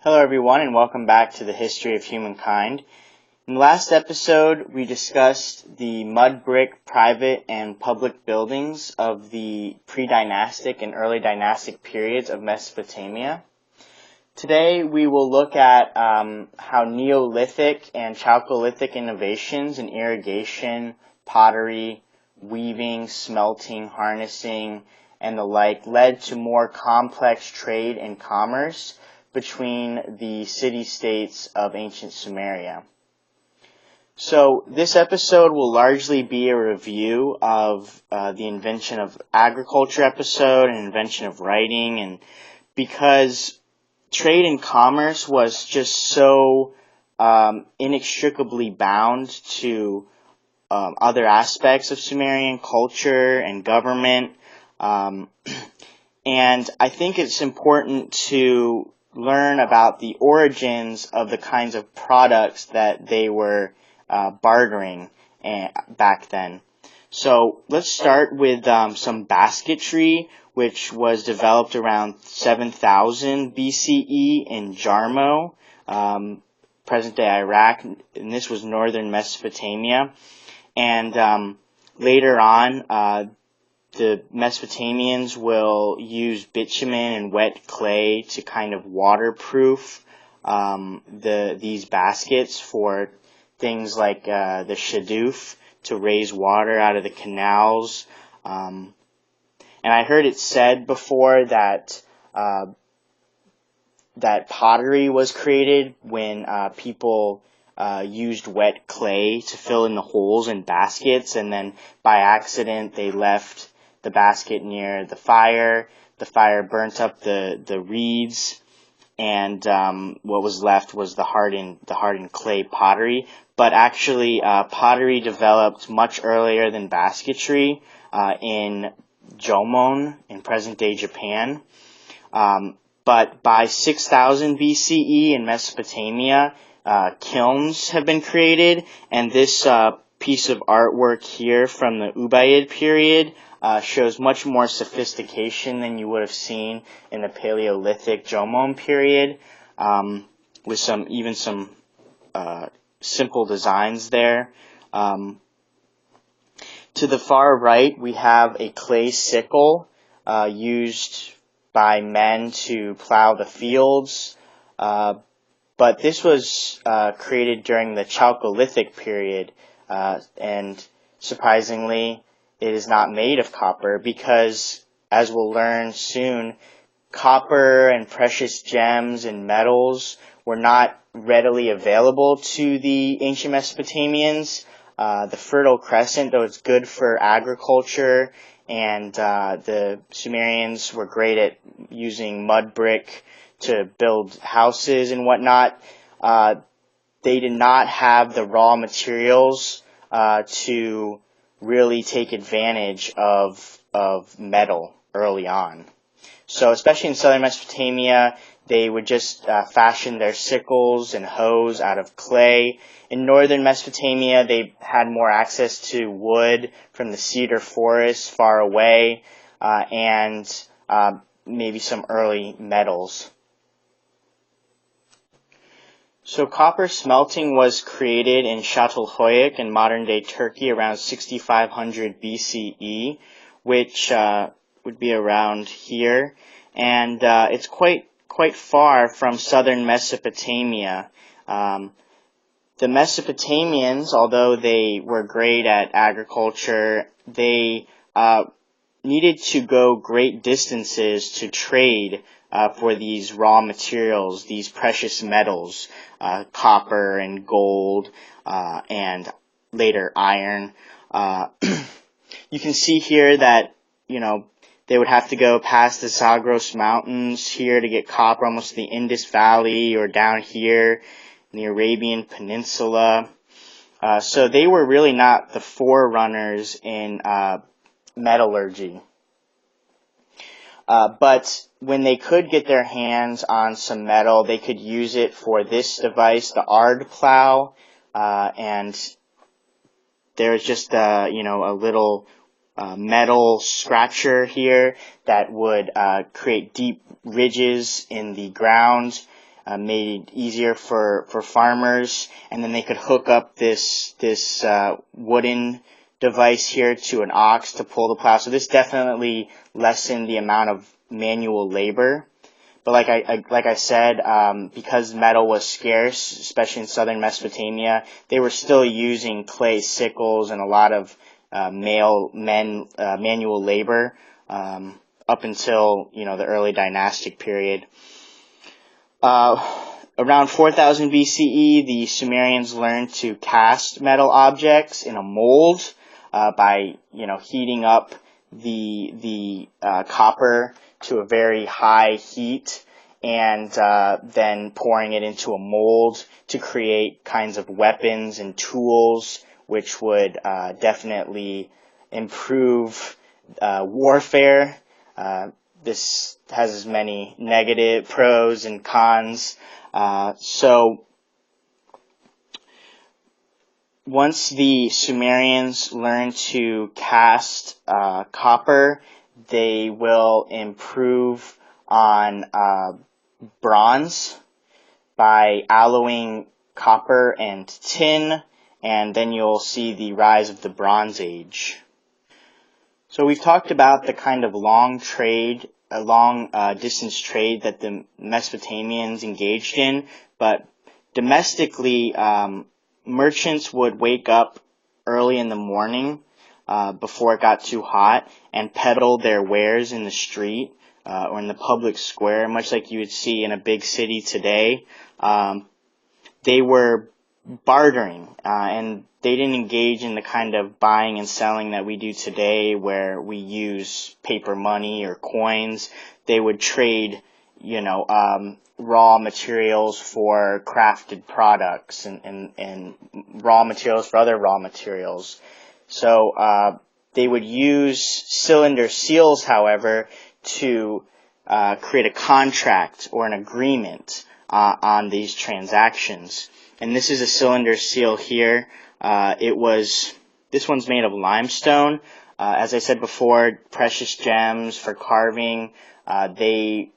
Hello everyone and welcome back to the History of Humankind. In the last episode we discussed the mud brick private and public buildings of the pre-dynastic and early dynastic periods of Mesopotamia. Today we will look at how Neolithic and Chalcolithic innovations in irrigation, pottery, weaving, smelting, harnessing, and the like led to more complex trade and commerce between the city-states of ancient Sumeria. So this episode will largely be a review of the invention of agriculture episode and invention of writing, and because trade and commerce was just so inextricably bound to other aspects of Sumerian culture and government, and I think it's important to learn about the origins of the kinds of products that they were bartering back then. So let's start with some basketry, which was developed around 7000 BCE in Jarmo, present-day Iraq, and this was northern Mesopotamia. And later on, the Mesopotamians will use bitumen and wet clay to kind of waterproof these baskets for things like the shadoof, to raise water out of the canals. And I heard it said before that that pottery was created when people used wet clay to fill in the holes in baskets, and then by accident they left the basket near the fire. The fire burnt up the reeds, and what was left was the hardened clay pottery. But actually, pottery developed much earlier than basketry in Jomon, in present-day Japan. But by 6000 BCE in Mesopotamia, kilns have been created, and this piece of artwork here from the Ubaid period shows much more sophistication than you would have seen in the Paleolithic Jomon period, with some simple designs there. To the far right, we have a clay sickle used by men to plow the fields, but this was created during the Chalcolithic period, and surprisingly, it is not made of copper because, as we'll learn soon, copper and precious gems and metals were not readily available to the ancient Mesopotamians. The Fertile Crescent, though it's good for agriculture, and the Sumerians were great at using mud brick to build houses and whatnot, they did not have the raw materials to really take advantage of metal early on. So especially in southern Mesopotamia, they would just fashion their sickles and hoes out of clay. In northern Mesopotamia, they had more access to wood from the cedar forests far away, and maybe some early metals. So copper smelting was created in Çatalhöyük in modern-day Turkey around 6500 BCE, which would be around here, and it's quite far from southern Mesopotamia. The Mesopotamians, although they were great at agriculture, they needed to go great distances to trade for these raw materials, these precious metals, copper and gold, and later iron. You can see here that, they would have to go past the Zagros Mountains here to get copper, almost to the Indus Valley, or down here in the Arabian Peninsula. So they were really not the forerunners in metallurgy. But when they could get their hands on some metal, they could use it for this device, the ard plow, and there's just a little metal scratcher here that would create deep ridges in the ground, made it easier for farmers, and then they could hook up this wooden device here to an ox to pull the plow. So this definitely lessened the amount of manual labor. But like I said, because metal was scarce, especially in southern Mesopotamia, they were still using clay sickles and a lot of manual labor up until the early dynastic period. Around 4000 BCE, the Sumerians learned to cast metal objects in a mold by heating up the copper to a very high heat and then pouring it into a mold to create kinds of weapons and tools which would definitely improve warfare. This has as many negative pros and cons. So once the Sumerians learn to cast copper, they will improve on bronze by alloying copper and tin, and then you'll see the rise of the Bronze Age. So we've talked about the kind of long distance trade that the Mesopotamians engaged in, but domestically, merchants would wake up early in the morning before it got too hot and peddle their wares in the street or in the public square, much like you would see in a big city today. They were bartering, and they didn't engage in the kind of buying and selling that we do today where we use paper money or coins. They would trade, raw materials for crafted products and raw materials for other raw materials. So they would use cylinder seals, however, to create a contract or an agreement on these transactions. And this is a cylinder seal here. This one's made of limestone. As I said before, precious gems for carving, they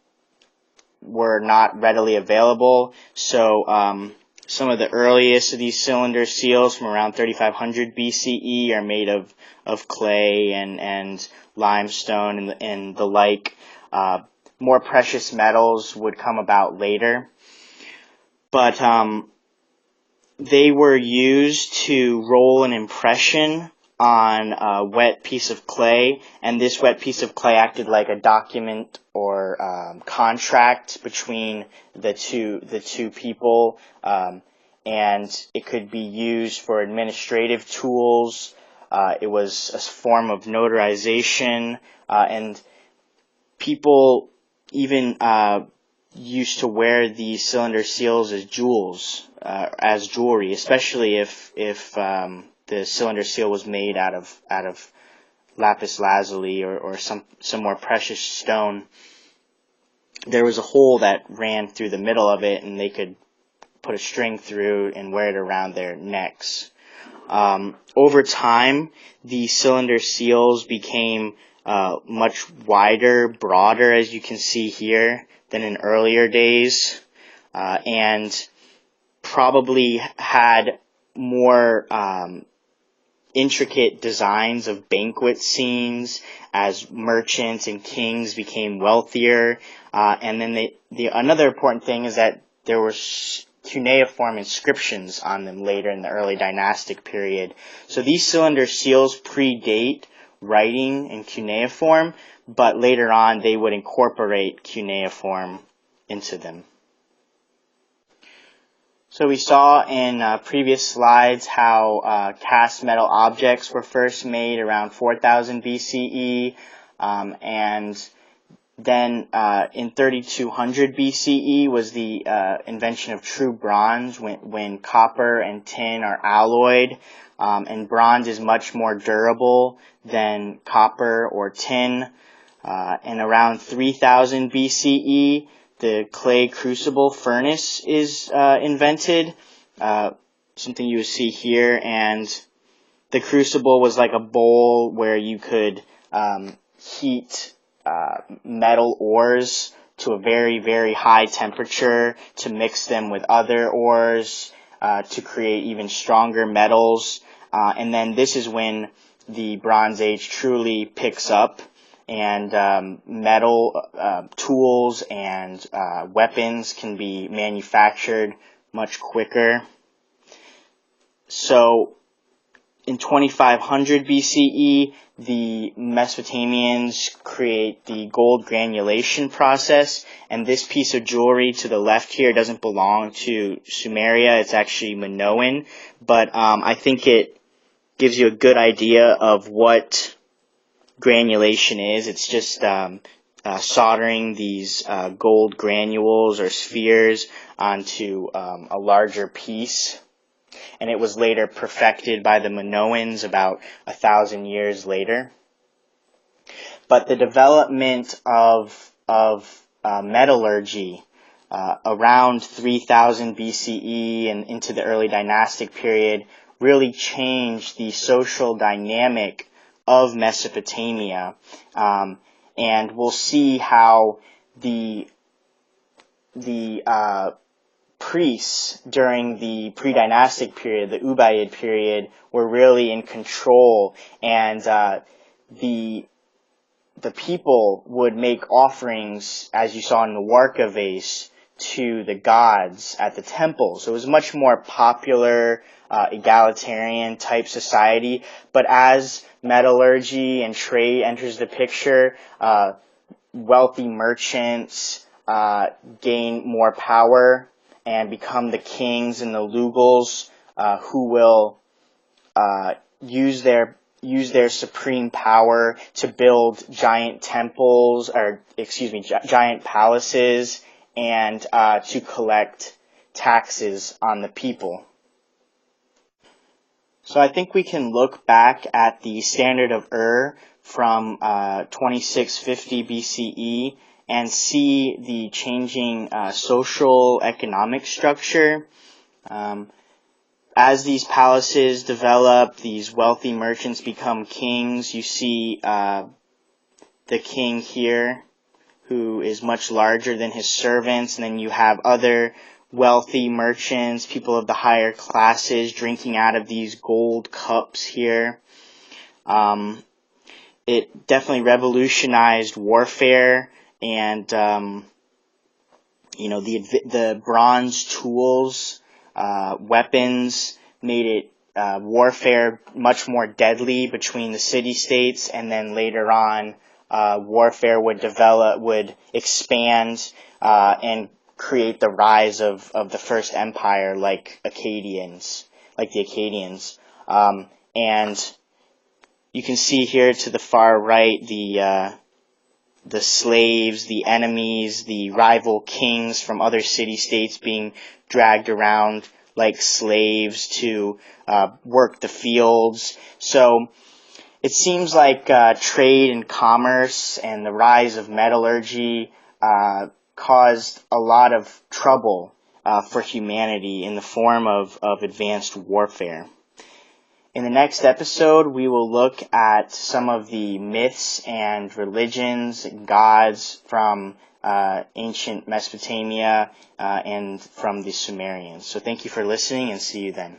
were not readily available. So some of the earliest of these cylinder seals from around 3500 BCE are made of clay and limestone and the like. More precious metals would come about later. But they were used to roll an impression on a wet piece of clay, and this wet piece of clay acted like a document or contract between the two people, and it could be used for administrative tools. It was a form of notarization, and people even used to wear these cylinder seals as as jewelry, especially if the cylinder seal was made out of lapis lazuli or some more precious stone. There was a hole that ran through the middle of it, and they could put a string through and wear it around their necks. Over time, the cylinder seals became much wider, broader, as you can see here, than in earlier days, and probably had more intricate designs of banquet scenes as merchants and kings became wealthier. And then another important thing is that there were cuneiform inscriptions on them later in the early dynastic period. So these cylinder seals predate writing in cuneiform, but later on they would incorporate cuneiform into them. So we saw in previous slides how cast metal objects were first made around 4000 BCE, and then in 3200 BCE was the invention of true bronze when copper and tin are alloyed, and bronze is much more durable than copper or tin. And around 3000 BCE, the clay crucible furnace is invented, something you will see here, and the crucible was like a bowl where you could heat metal ores to a very, very high temperature to mix them with other ores to create even stronger metals. And then this is when the Bronze Age truly picks up, and metal tools and weapons can be manufactured much quicker. So in 2500 BCE, the Mesopotamians create the gold granulation process, and this piece of jewelry to the left here doesn't belong to Sumeria. It's actually Minoan, but I think it gives you a good idea of what granulation is. It's just soldering these gold granules or spheres onto a larger piece. And it was later perfected by the Minoans about 1,000 years later. But the development of metallurgy around 3000 BCE and into the early dynastic period really changed the social dynamic of Mesopotamia, and we'll see how the priests during the pre-dynastic period, the Ubaid period, were really in control, and the people would make offerings, as you saw in the Warka vase, to the gods at the temple. So it was much more popular, egalitarian type society. But as metallurgy and trade enters the picture, wealthy merchants gain more power and become the kings and the Lugals, who will use their supreme power to build giant temples, giant palaces, and to collect taxes on the people. So I think we can look back at the Standard of Ur from 2650 BCE and see the changing social economic structure. As these palaces develop, these wealthy merchants become kings. You see the king here, who is much larger than his servants, and then you have other wealthy merchants, people of the higher classes, drinking out of these gold cups here. It definitely revolutionized warfare, and the bronze tools, weapons made it warfare much more deadly between the city-states, and then later on warfare would expand and create the rise of the first empire, like the Akkadians. And you can see here to the far right the slaves, the enemies, the rival kings from other city-states being dragged around like slaves to work the fields. So it seems like trade and commerce and the rise of metallurgy caused a lot of trouble for humanity in the form of advanced warfare. In the next episode, we will look at some of the myths and religions and gods from ancient Mesopotamia and from the Sumerians. So thank you for listening, and see you then.